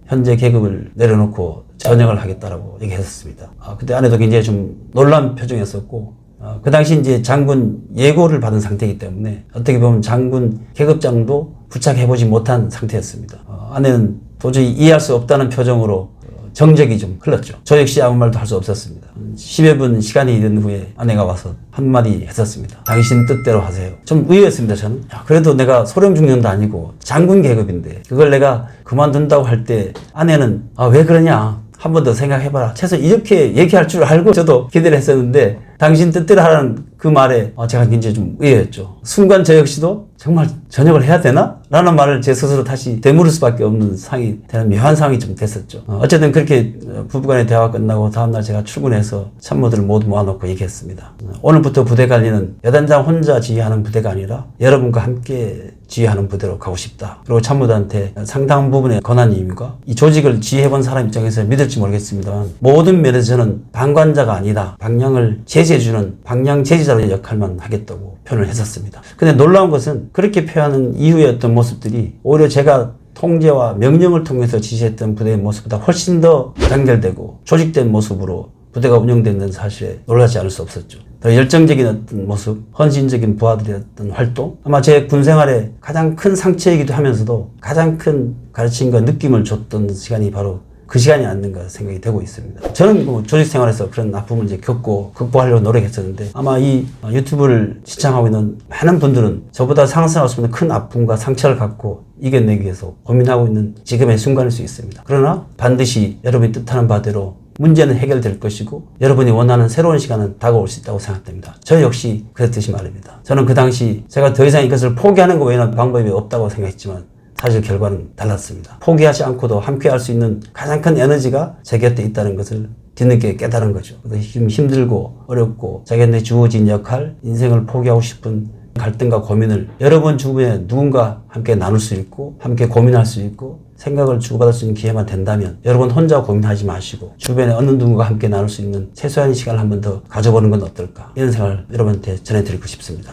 현재 계급을 내려놓고 전역을 하겠다라고 얘기했었습니다. 그때 아내도 굉장히 좀 놀란 표정이었었고, 그 당시 이제 장군 예고를 받은 상태이기 때문에 어떻게 보면 장군 계급장도 부착해보지 못한 상태였습니다. 아내는 도저히 이해할 수 없다는 표정으로 정적이 좀 흘렀죠. 저 역시 아무 말도 할 수 없었습니다. 10여 분 시간이 있는 후에 아내가 와서 한마디 했었습니다. 당신 뜻대로 하세요. 좀 의외였습니다, 저는. 그래도 내가 소령중령도 아니고 장군 계급인데 그걸 내가 그만둔다고 할 때 아내는 왜 그러냐, 한 번 더 생각해봐라. 최소 이렇게 얘기할 줄 알고 저도 기대를 했었는데, 당신 뜻대로 하라는 그 말에 제가 굉장히 좀 의외였죠. 순간 저 역시도 정말 전역을 해야 되나? 라는 말을 제 스스로 다시 되물을 수밖에 없는 상황이 되는 묘한 상황이 좀 됐었죠. 어쨌든 그렇게 부부간의 대화가 끝나고 다음날 제가 출근해서 참모들을 모두 모아놓고 얘기했습니다. 오늘부터 부대 관리는 여단장 혼자 지휘하는 부대가 아니라 여러분과 함께 지휘하는 부대로 가고 싶다. 그리고 참모들한테 상당 부분의 권한임과 이 조직을 지휘해본 사람 입장에서 믿을지 모르겠습니다만 모든 면에서 저는 방관자가 아니다. 방향을 제시해주는 방향 제시자의 역할만 하겠다고 표현을 했었습니다. 근데 놀라운 것은 그렇게 표현하는 이후의 어떤 모습들이 오히려 제가 통제와 명령을 통해서 지시했던 부대의 모습보다 훨씬 더 단결되고 조직된 모습으로 부대가 운영된다는 사실에 놀라지 않을 수 없었죠. 더 열정적인 어떤 모습, 헌신적인 부하들의 어떤 활동, 아마 제 군생활에 가장 큰 상처이기도 하면서도 가장 큰 가르침과 느낌을 줬던 시간이 바로 그 시간이 아닌가 생각이 되고 있습니다. 저는 뭐 조직 생활에서 그런 아픔을 이제 겪고 극복하려고 노력했었는데 아마 이 유튜브를 시청하고 있는 많은 분들은 저보다 상상할 수 없는 큰 아픔과 상처를 갖고 이겨내기 위해서 고민하고 있는 지금의 순간일 수 있습니다. 그러나 반드시 여러분이 뜻하는 바대로 문제는 해결될 것이고 여러분이 원하는 새로운 시간은 다가올 수 있다고 생각됩니다. 저 역시 그랬듯이 말입니다. 저는 그 당시 제가 더 이상 이것을 포기하는 것 외에는 방법이 없다고 생각했지만 사실 결과는 달랐습니다. 포기하지 않고도 함께 할 수 있는 가장 큰 에너지가 제 곁에 있다는 것을 뒤늦게 깨달은 거죠. 힘들고 어렵고 자기한테 주어진 역할, 인생을 포기하고 싶은 갈등과 고민을 여러분 주변에 누군가 함께 나눌 수 있고 함께 고민할 수 있고 생각을 주고받을 수 있는 기회만 된다면 여러분 혼자 고민하지 마시고 주변에 어느 누군가 함께 나눌 수 있는 최소한의 시간을 한 번 더 가져보는 건 어떨까, 이런 생각을 여러분한테 전해드리고 싶습니다.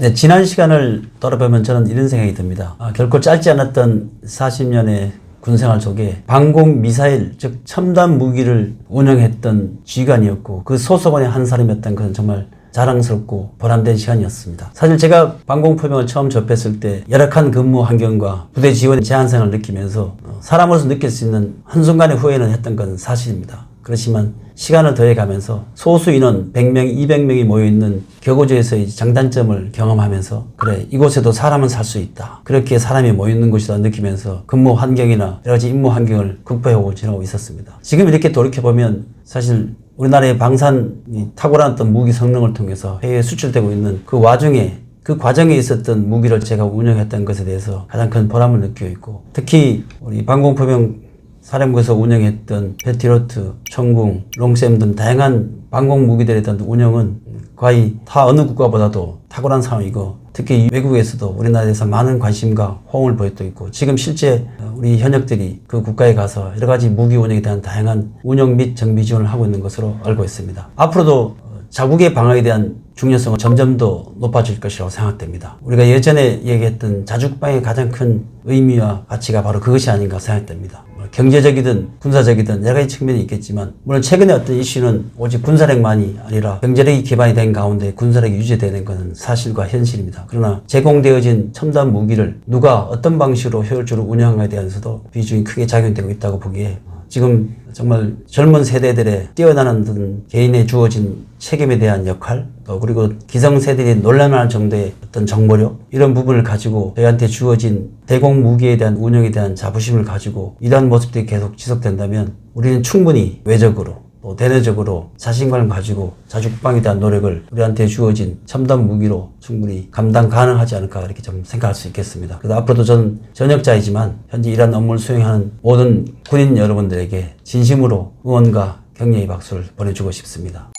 네, 지난 시간을 돌아보면 저는 이런 생각이 듭니다. 결코 짧지 않았던 40년의 군생활 속에 방공 미사일, 즉 첨단 무기를 운영했던 지휘관이었고 그 소속원의 한 사람이었던 것은 정말 자랑스럽고 보람된 시간이었습니다. 사실 제가 방공포병을 처음 접했을 때 열악한 근무 환경과 부대 지원의 제한성을 느끼면서 사람으로서 느낄 수 있는 한순간의 후회는 했던 건 사실입니다. 그렇지만 시간을 더해가면서 소수 인원 100명, 200명이 모여있는 격오지에서의 장단점을 경험하면서 그래, 이곳에도 사람은 살 수 있다. 그렇게 사람이 모여있는 곳이다 느끼면서 근무 환경이나 여러 가지 임무 환경을 극복하고 지나고 있었습니다. 지금 이렇게 돌이켜보면 사실 우리나라의 방산이 탁월한 어떤 무기 성능을 통해서 해외에 수출되고 있는 그 와중에 그 과정에 있었던 무기를 제가 운영했던 것에 대해서 가장 큰 보람을 느끼고 있고, 특히 우리 방공포병 사령부에서 운영했던 패트리어트, 천궁, 롱샘 등 다양한 방공 무기들에 대한 운영은 거의 다 어느 국가보다도 탁월한 상황이고, 특히 외국에서도 우리나라에서 많은 관심과 호응을 보였고 있고, 지금 실제 우리 현역들이 그 국가에 가서 여러 가지 무기 운영에 대한 다양한 운영 및 정비 지원을 하고 있는 것으로 알고 있습니다. 앞으로도 자국의 방어에 대한 중요성은 점점 더 높아질 것이라고 생각됩니다. 우리가 예전에 얘기했던 자국방의 가장 큰 의미와 가치가 바로 그것이 아닌가 생각됩니다. 경제적이든 군사적이든 여러 가지 측면이 있겠지만, 물론 최근에 어떤 이슈는 오직 군사력만이 아니라 경제력이 기반이 된 가운데 군사력이 유지되는 것은 사실과 현실입니다. 그러나 제공되어진 첨단 무기를 누가 어떤 방식으로 효율적으로 운영하에 대해서도 비중이 크게 작용되고 있다고 보기에 지금 정말 젊은 세대들의 뛰어나는 어떤 개인에 주어진 책임에 대한 역할, 또 그리고 기성세대들이 놀랄만한 정도의 어떤 정보력, 이런 부분을 가지고 저희한테 주어진 대공 무기에 대한 운영에 대한 자부심을 가지고 이러한 모습들이 계속 지속된다면 우리는 충분히 외적으로 또 대내적으로 자신감을 가지고 자주국방에 대한 노력을 우리한테 주어진 첨단 무기로 충분히 감당 가능하지 않을까, 이렇게 좀 생각할 수 있겠습니다. 그래서 앞으로도 저는 전역자이지만 현재 이러한 업무를 수행하는 모든 군인 여러분들에게 진심으로 응원과 격려의 박수를 보내주고 싶습니다.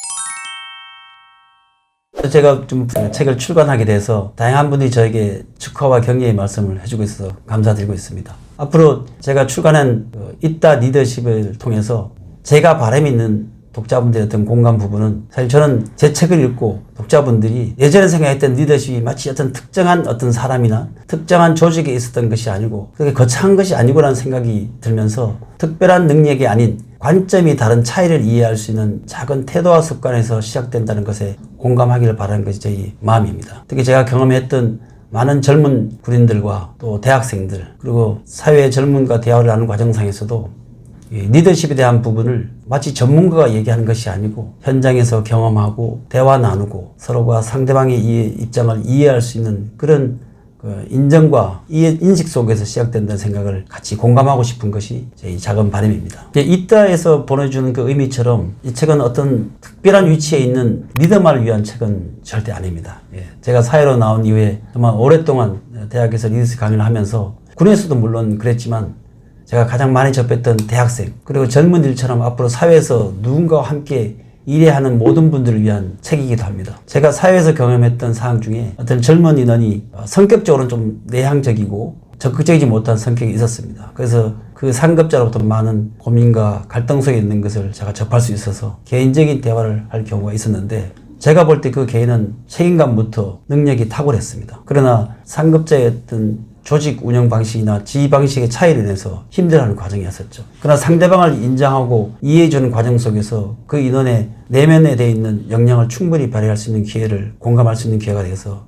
제가 좀 책을 출간하게 돼서 다양한 분들이 저에게 축하와 격려의 말씀을 해주고 있어서 감사드리고 있습니다. 앞으로 제가 출간한 있다 리더십을 통해서 제가 바람이 있는 독자분들의 어떤 공감 부분은, 사실 저는 제 책을 읽고 독자분들이 예전에 생각했던 리더십이 마치 어떤 특정한 어떤 사람이나 특정한 조직에 있었던 것이 아니고 그렇게 거창한 것이 아니고라는 생각이 들면서 특별한 능력이 아닌 관점이 다른 차이를 이해할 수 있는 작은 태도와 습관에서 시작된다는 것에 공감하기를 바라는 것이 저희 마음입니다. 특히 제가 경험했던 많은 젊은 군인들과 또 대학생들, 그리고 사회의 젊은과 대화를 나누는 과정상에서도 리더십에 대한 부분을 마치 전문가가 얘기하는 것이 아니고 현장에서 경험하고 대화 나누고 서로가 상대방의 입장을 이해할 수 있는 그런 인정과 인식 속에서 시작된다는 생각을 같이 공감하고 싶은 것이 저희 작은 바람입니다. 이따에서 보내주는 그 의미처럼 이 책은 어떤 특별한 위치에 있는 리더만을 위한 책은 절대 아닙니다. 제가 사회로 나온 이후에 정말 오랫동안 대학에서 리더십 강의를 하면서 군에서도 물론 그랬지만 제가 가장 많이 접했던 대학생, 그리고 젊은이들처럼 앞으로 사회에서 누군가와 함께 일에 하는 모든 분들을 위한 책이기도 합니다. 제가 사회에서 경험했던 사항 중에 어떤 젊은 인원이 성격적으로는 좀 내향적이고 적극적이지 못한 성격이 있었습니다. 그래서 그 상급자로부터 많은 고민과 갈등 속에 있는 것을 제가 접할 수 있어서 개인적인 대화를 할 경우가 있었는데, 제가 볼 때 그 개인은 책임감부터 능력이 탁월했습니다. 그러나 상급자의 어떤 조직 운영 방식이나 지휘 방식의 차이로 인해서 힘들어하는 과정이었었죠. 그러나 상대방을 인정하고 이해해주는 과정 속에서 그 인원의 내면에 되어 있는 역량을 충분히 발휘할 수 있는 기회를, 공감할 수 있는 기회가 돼서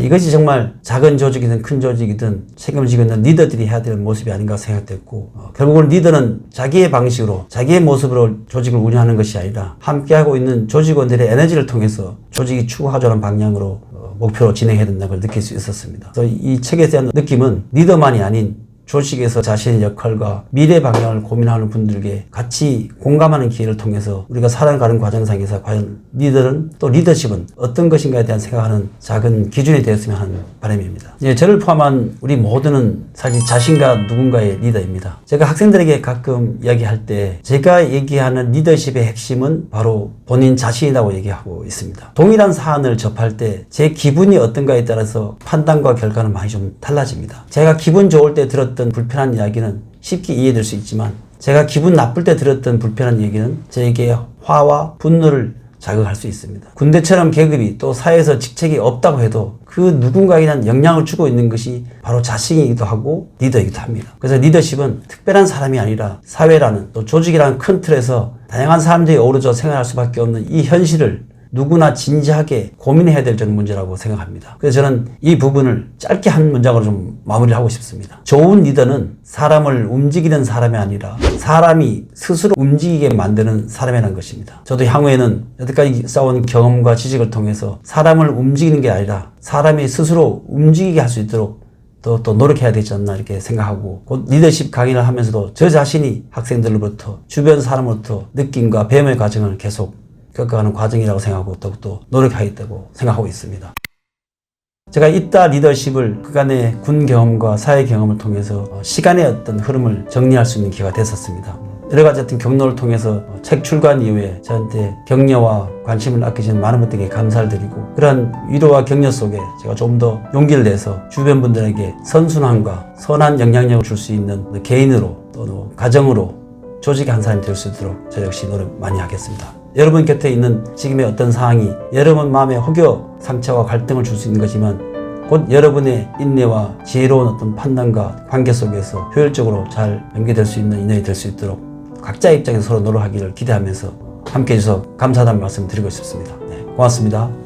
이것이 정말 작은 조직이든 큰 조직이든 책임지고 있는 리더들이 해야 될 모습이 아닌가 생각됐고, 결국은 리더는 자기의 방식으로 자기의 모습으로 조직을 운영하는 것이 아니라 함께하고 있는 조직원들의 에너지를 통해서 조직이 추구하자는 방향으로 목표로 진행해야 된다는 걸 느낄 수 있었습니다. 그래서 이 책에 대한 느낌은 리더만이 아닌 조직에서 자신의 역할과 미래 방향을 고민하는 분들에게 같이 공감하는 기회를 통해서 우리가 살아가는 과정상에서 과연 리더는, 또 리더십은 어떤 것인가에 대한 생각하는 작은 기준이 되었으면 하는 바람입니다. 저를 포함한 우리 모두는 사실 자신과 누군가의 리더입니다. 제가 학생들에게 가끔 이야기할 때 제가 얘기하는 리더십의 핵심은 바로 본인 자신이라고 얘기하고 있습니다. 동일한 사안을 접할 때 제 기분이 어떤가에 따라서 판단과 결과는 많이 좀 달라집니다. 제가 기분 좋을 때 들었던 불편한 이야기는 쉽게 이해될 수 있지만, 제가 기분 나쁠 때 들었던 불편한 얘기는 저에게 화와 분노를 자극할 수 있습니다. 군대처럼 계급이 또 사회에서 직책이 없다고 해도 그 누군가에 대한 영향을 주고 있는 것이 바로 자신이기도 하고 리더이기도 합니다. 그래서 리더십은 특별한 사람이 아니라 사회라는, 또 조직이라는 큰 틀에서 다양한 사람들이 어우러져 생활할 수밖에 없는 이 현실을 누구나 진지하게 고민해야 될 저는 문제라고 생각합니다. 그래서 저는 이 부분을 짧게 한 문장으로 좀 마무리를 하고 싶습니다. 좋은 리더는 사람을 움직이는 사람이 아니라 사람이 스스로 움직이게 만드는 사람이라는 것입니다. 저도 향후에는 여태까지 쌓아온 경험과 지식을 통해서 사람을 움직이는 게 아니라 사람이 스스로 움직이게 할 수 있도록 또 노력해야 되지 않나 이렇게 생각하고, 곧 리더십 강의를 하면서도 저 자신이 학생들로부터, 주변 사람으로부터 느낌과 배움의 과정을 계속 겪어가는 과정이라고 생각하고 더욱더 노력하겠다고 생각하고 있습니다. 제가 이따 리더십을 그간의 군 경험과 사회 경험을 통해서 시간의 어떤 흐름을 정리할 수 있는 기회가 됐었습니다. 여러 가지 어떤 경로를 통해서 책 출간 이후에 저한테 격려와 관심을 아끼시는 많은 분들에게 감사를 드리고, 그런 위로와 격려 속에 제가 좀 더 용기를 내서 주변 분들에게 선순환과 선한 영향력을 줄 수 있는 개인으로, 또 가정으로, 조직의 한 사람이 될 수 있도록 저 역시 노력 많이 하겠습니다. 여러분 곁에 있는 지금의 어떤 상황이 여러분 마음에 혹여 상처와 갈등을 줄 수 있는 거지만, 곧 여러분의 인내와 지혜로운 어떤 판단과 관계 속에서 효율적으로 잘 연계될 수 있는 인연이 될 수 있도록 각자의 입장에서 서로 노력하기를 기대하면서 함께해 주셔서 감사하다는 말씀 드리고 싶습니다. 고맙습니다.